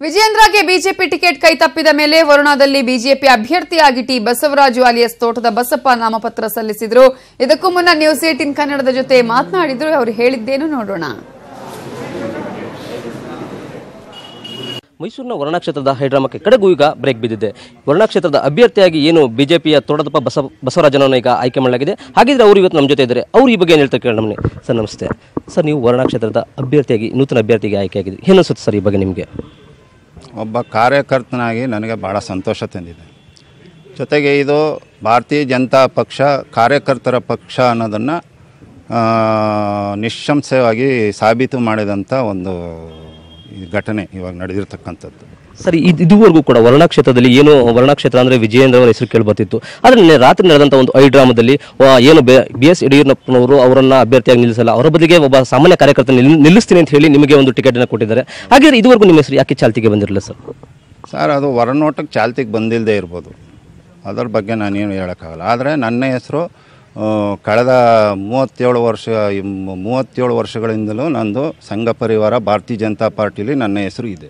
ವಿಜಯೇಂದ್ರಗೆ BJP ticket ಕೈ ತಪ್ಪಿದ ಮೇಲೆ ವರುಣಾದಲ್ಲಿ ಬಿಜೆಪಿ ಅಭ್ಯರ್ಥಿಯಾಗಿ ಟಿ ಬಸವರಾಜು ಅಲಿಯಾಸ್ ತೋಟದ ಬಸಪ್ಪ ನಾಮಪತ್ರ ಸಲ್ಲಿಸಿದರು. ಇದಕ್ಕೂ ಮುನ್ನ ನ್ಯೂಸ್ 18 ಕನ್ನಡದ ಜೊತೆ ಮಾತನಾಡಿದ್ರು. ಅವರು ಹೇಳಿದ್ದೇನು ನೋಡೋಣ. ಮೈಸೂರಿನ ವರ್ಣಾ ಕ್ಷೇತ್ರದ ಹೈಡ್ರಾಮಕ್ಕೆ ಕಡೆಗೂ ಈಗ ಬ್ರೇಕ್ ಬಿದ್ದಿದೆ. ವರ್ಣಾ ಕ್ಷೇತ್ರದ ಅಭ್ಯರ್ಥಿಯಾಗಿ ಏನು ಬಿಜೆಪಿಯ ತೋಟದಪ್ಪ ಬಸವರಾಜನನ್ನು ಈಗ ಆಯ್ಕೆ ಮಾಡಲಾಗಿದೆ. ಹಾಗಿದ್ರೆ ಅವರು ಇವತ್ತು ನಮ್ಮ ಜೊತೆ ಇದ್ದಾರೆ. ಅವರು ಈ ಬಗ್ಗೆ ಏನು ಹೇಳ್ತಾರೆ ಕೇಳೋಣ. ಸರ್ ನಮಸ್ತೆ. ಸರ್, ನೀವು ವರ್ಣಾ ಕ್ಷೇತ್ರದ ಅಭ್ಯರ್ಥಿಯಾಗಿ ನೂತನ ಅಭ್ಯರ್ಥಿಗೆ ಆಯ್ಕೆಯಾಗಿದೆ. ಏನು ಅನಿಸುತ್ತೆ ಸರ್ ಈ ಬಗ್ಗೆ ನಿಮಗೆ? ಒಬ್ಬ ಕಾರ್ಯಕರ್ತನಾಗಿ ನನಗೆ ಭಾಳ ಸಂತೋಷ ತಂದಿದೆ. ಜೊತೆಗೆ ಇದು ಭಾರತೀಯ ಜನತಾ ಪಕ್ಷ ಕಾರ್ಯಕರ್ತರ ಪಕ್ಷ ಅನ್ನೋದನ್ನು ನಿಸ್ಸಂಶಯವಾಗಿ ಸಾಬೀತು ಮಾಡಿದಂಥ ಒಂದು ಘಟನೆ ಇವಾಗ ನಡೆದಿರ್ತಕ್ಕಂಥದ್ದು. ಸರಿ, ಇದುವರೆಗೂ ಕೂಡ ವರ್ಣಾ ಕ್ಷೇತ್ರದಲ್ಲಿ ಏನು ವರ್ಣಾ ಕ್ಷೇತ್ರ ಅಂದರೆ ವಿಜಯೇಂದ್ರ ಅವರ ಹೆಸರು ಕೇಳಿ ಬರ್ತಿತ್ತು. ಆದರೆ ನಿನ್ನೆ ರಾತ್ರಿ ನಡೆದಂಥ ಒಂದು ಹೈಡ್ರಾಮದಲ್ಲಿ ಏನು BS ಯಡಿಯೂರಪ್ಪನವರು ಅವರನ್ನು ಅಭ್ಯರ್ಥಿಯಾಗಿ ನಿಲ್ಲಿಸಲ್ಲ, ಅವರ ಬದಲಿಗೆ ಒಬ್ಬ ಸಾಮಾನ್ಯ ಕಾರ್ಯಕರ್ತ ನಿಲ್ಲಿಸ್ತೀನಿ ಅಂತ ಹೇಳಿ ನಿಮಗೆ ಒಂದು ಟಿಕೆಟನ್ನು ಕೊಟ್ಟಿದ್ದಾರೆ. ಹಾಗಾದರೆ ಇದುವರೆಗೂ ನಿಮ್ಮ ಹೆಸರು ಯಾಕೆ ಚಾಲ್ತಿಗೆ ಬಂದಿರಲಿಲ್ಲ ಸರ್? ಅದು ಹೊರನೋಟಕ್ಕೆ ಚಾಲ್ತಿಗೆ ಬಂದಿಲ್ಲದೆ ಇರ್ಬೋದು, ಅದರ ಬಗ್ಗೆ ನಾನೇನು ಹೇಳೋಕ್ಕಾಗಲ್ಲ. ಆದರೆ ನನ್ನ ಹೆಸರು ಕಳೆದ 37 ವರ್ಷಗಳಿಂದಲೂ ನಂದು ಸಂಘ ಪರಿವಾರ ಭಾರತೀಯ ಜನತಾ ಪಾರ್ಟಿಲಿ ನನ್ನ ಹೆಸರು ಇದೆ.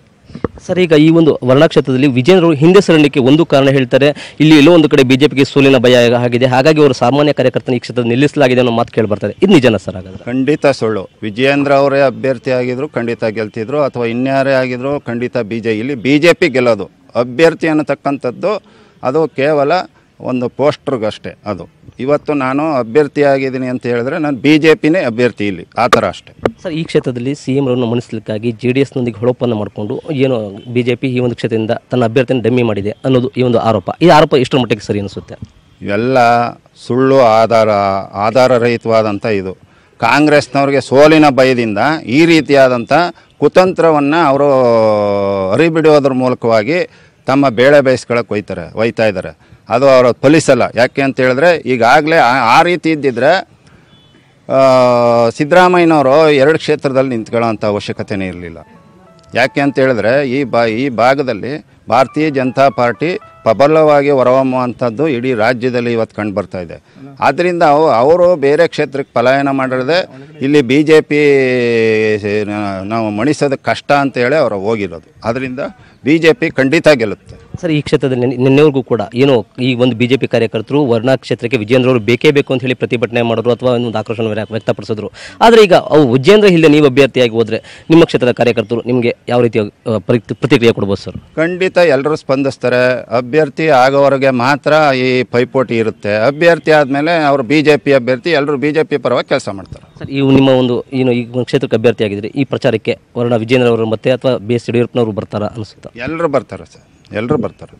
ಸರ್, ಈಗ ಈ ಒಂದು ವರ್ಣಾ ಕ್ಷೇತ್ರದಲ್ಲಿ ವಿಜಯೇಂದ್ರ ಅವರು ಹಿಂದೆ ಸರಣಿಕೆ ಒಂದು ಕಾರಣ ಹೇಳ್ತಾರೆ, ಇಲ್ಲಿ ಎಲ್ಲೋ ಒಂದು ಕಡೆ ಬಿಜೆಪಿಗೆ ಸೋಲಿನ ಭಯ ಆಗಿದೆ, ಹಾಗಾಗಿ ಅವರು ಸಾಮಾನ್ಯ ಕಾರ್ಯಕರ್ತನ ಈ ಕ್ಷೇತ್ರದಲ್ಲಿ ನಿಲ್ಲಿಸಲಾಗಿದೆ ಅನ್ನೋ ಮಾತು ಕೇಳಿ ಬರ್ತಾರೆ. ಇದು ನಿಜನಾ ಸರ್? ಹಾಗಾದ್ರೆ ಖಂಡಿತ ಸುಳ್ಳು. ವಿಜಯೇಂದ್ರ ಅವರೇ ಅಭ್ಯರ್ಥಿ ಆಗಿದ್ರು ಖಂಡಿತ ಗೆಲ್ತಿದ್ರು, ಅಥವಾ ಇನ್ಯಾರೇ ಆಗಿದ್ರು ಖಂಡಿತ ಇಲ್ಲಿ BJP ಗೆಲ್ಲೋದು. ಅಭ್ಯರ್ಥಿ ಅನ್ನತಕ್ಕಂಥದ್ದು ಅದು ಕೇವಲ ಒಂದು ಪೋಸ್ಟ್ರಿಗಷ್ಟೇ. ಅದು ಇವತ್ತು ನಾನು ಅಭ್ಯರ್ಥಿಯಾಗಿದ್ದೀನಿ ಅಂತ ಹೇಳಿದ್ರೆ ನಾನು BJPನೇ ಅಭ್ಯರ್ಥಿ ಇಲ್ಲಿ, ಆ ಥರ ಅಷ್ಟೇ. ಸರ್, ಈ ಕ್ಷೇತ್ರದಲ್ಲಿ CM ಅವರನ್ನು ಮಣಿಸಲಿಕ್ಕಾಗಿ JDSನೊಂದಿಗೆ ಹೊಳಪನ್ನು ಮಾಡಿಕೊಂಡು ಏನು BJP ಈ ಒಂದು ಕ್ಷೇತ್ರದಿಂದ ತನ್ನ ಅಭ್ಯರ್ಥಿಯನ್ನು ಡಮ್ಮಿ ಮಾಡಿದೆ ಅನ್ನೋದು ಈ ಒಂದು ಆರೋಪ. ಈ ಆರೋಪ ಎಷ್ಟರ ಮಟ್ಟಿಗೆ ಸರಿ ಅನಿಸುತ್ತೆ? ಇವೆಲ್ಲ ಸುಳ್ಳು, ಆಧಾರರಹಿತವಾದಂಥ ಇದು. ಕಾಂಗ್ರೆಸ್ನವ್ರಿಗೆ ಸೋಲಿನ ಭಯದಿಂದ ಈ ರೀತಿಯಾದಂಥ ಕುತಂತ್ರವನ್ನು ಅವರು ಹರಿಬಿಡೋದ್ರ ಮೂಲಕವಾಗಿ ತಮ್ಮ ಬೇಳೆ ಬೇಯಿಸ್ಕೊಳಕ್ಕೆ ಒಯ್ತಾ ಇದ್ದಾರೆ. ಅದು ಅವರು ಫಲಿಸಲ್ಲ. ಯಾಕೆ ಅಂತ ಹೇಳಿದ್ರೆ ಈಗಾಗಲೇ ಆ ರೀತಿ ಇದ್ದಿದ್ರೆ ಸಿದ್ದರಾಮಯ್ಯನವರು 2 ಕ್ಷೇತ್ರದಲ್ಲಿ ನಿಂತ್ಕೊಳ್ಳೋಂಥ ಅವಶ್ಯಕತೆಯೇ ಇರಲಿಲ್ಲ. ಯಾಕೆ ಅಂತ ಹೇಳಿದ್ರೆ ಈ ಭಾಗದಲ್ಲಿ ಭಾರತೀಯ ಜನತಾ ಪಾರ್ಟಿ ಪ್ರಬಲವಾಗಿ ಹೊರಹೊಮ್ಮುವಂಥದ್ದು ಇಡೀ ರಾಜ್ಯದಲ್ಲಿ ಇವತ್ತು ಕಂಡು ಬರ್ತಾ ಇದೆ. ಆದ್ದರಿಂದ ಅವರು ಬೇರೆ ಕ್ಷೇತ್ರಕ್ಕೆ ಪಲಾಯನ ಮಾಡಿರದೆ ಇಲ್ಲಿ BJP ನಾವು ಮಣಿಸೋದಕ್ಕೆ ಕಷ್ಟ ಅಂತೇಳಿ ಅವರು ಹೋಗಿರೋದು. ಅದರಿಂದ BJP ಖಂಡಿತ ಗೆಲ್ಲುತ್ತೆ. ಸರ್, ಈ ಕ್ಷೇತ್ರದಲ್ಲಿ ನಿನ್ನೆವರೆಗೂ ಕೂಡ ಏನು ಈ ಒಂದು BJP ಕಾರ್ಯಕರ್ತರು ವರ್ಣಾ ಕ್ಷೇತ್ರಕ್ಕೆ ವಿಜಯೇಂದ್ರ ಅವರು ಬೇಕೇ ಬೇಕು ಅಂತ ಹೇಳಿ ಪ್ರತಿಭಟನೆ ಮಾಡಿದ್ರು ಅಥವಾ ಒಂದು ಆಕ್ರೋಶವನ್ನು ವ್ಯಕ್ತಪಡಿಸಿದ್ರು. ಆದರೆ ಈಗ ಅವು ವಿಜಯೇಂದ್ರ ಇಲ್ಲದೆ ನೀವು ಅಭ್ಯರ್ಥಿಯಾಗಿ ಹೋದರೆ ನಿಮ್ಮ ಕ್ಷೇತ್ರದ ಕಾರ್ಯಕರ್ತರು ನಿಮಗೆ ಯಾವ ರೀತಿಯ ಪ್ರತಿಕ್ರಿಯೆ ಕೊಡ್ಬೋದು ಸರ್? ಖಂಡಿತ ಎಲ್ಲರೂ ಸ್ಪಂದಿಸ್ತಾರೆ. ಅಭ್ಯರ್ಥಿ ಆಗೋವರೆಗೆ ಮಾತ್ರ ಈ ಪೈಪೋಟಿ ಇರುತ್ತೆ. ಅಭ್ಯರ್ಥಿ ಆದಮೇಲೆ ಅವರು BJP ಅಭ್ಯರ್ಥಿ, ಎಲ್ಲರೂ BJP ಪರವಾಗಿ ಕೆಲಸ ಮಾಡ್ತಾರೆ. ಸರ್, ಈ ನಿಮ್ಮ ಒಂದು ಏನು ಈ ಕ್ಷೇತ್ರಕ್ಕೆ ಅಭ್ಯರ್ಥಿ ಆಗಿದ್ರೆ ಈ ಪ್ರಚಾರಕ್ಕೆ ವರ್ಣಾ ವಿಜಯೇಂದ್ರ ಅವರು ಮತ್ತೆ ಅಥವಾ BS ಯಡಿಯೂರಪ್ಪನವರು ಬರ್ತಾರಾ ಅನಿಸುತ್ತಾ? ಎಲ್ಲರೂ ಬರ್ತಾರೆ ಸರ್, ಎಲ್ಲರೂ ಬರ್ತಾರೆ.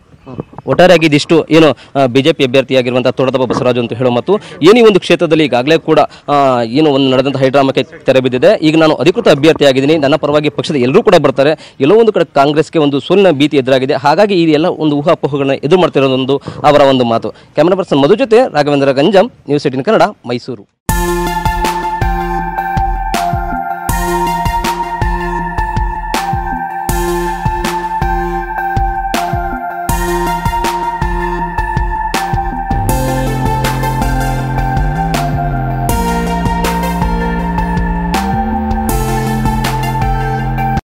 ಒಟ್ಟಾರೆಯಾಗಿ ಇದಿಷ್ಟು ಏನು BJP ಅಭ್ಯರ್ಥಿಯಾಗಿರುವಂಥ ತೋಟದಪ್ಪ ಬಸವರಾಜು ಅಂತ ಹೇಳೋ ಮತ್ತು ಏನು ಈ ಒಂದು ಕ್ಷೇತ್ರದಲ್ಲಿ ಈಗಾಗಲೇ ಕೂಡ ಏನು ಒಂದು ನಡೆದಂಥ ಹೈಡ್ರಾಮಕ್ಕೆ ತೆರೆ ಬಿದ್ದಿದೆ. ಈಗ ನಾನು ಅಧಿಕೃತ ಅಭ್ಯರ್ಥಿಯಾಗಿದ್ದೀನಿ, ನನ್ನ ಪರವಾಗಿ ಪಕ್ಷದ ಎಲ್ಲರೂ ಕೂಡ ಬರ್ತಾರೆ. ಎಲ್ಲೋ ಒಂದು ಕಡೆ ಕಾಂಗ್ರೆಸ್ಗೆ ಒಂದು ಸೋಲಿನ ಭೀತಿ ಎದುರಾಗಿದೆ. ಹಾಗಾಗಿ ಈ ಎಲ್ಲ ಒಂದು ಊಹಾಪೋಹಗಳನ್ನ ಎದುರು ಮಾಡ್ತಿರೋದೊಂದು ಅವರ ಒಂದು ಮಾತು. ಕ್ಯಾಮರಾ ಪರ್ಸನ್ ಮಧು ಜೊತೆ ರಾಘವೇಂದ್ರ ಗಂಜಾಮ್, ನ್ಯೂಸ್ 18 ಕನ್ನಡ, ಮೈಸೂರು.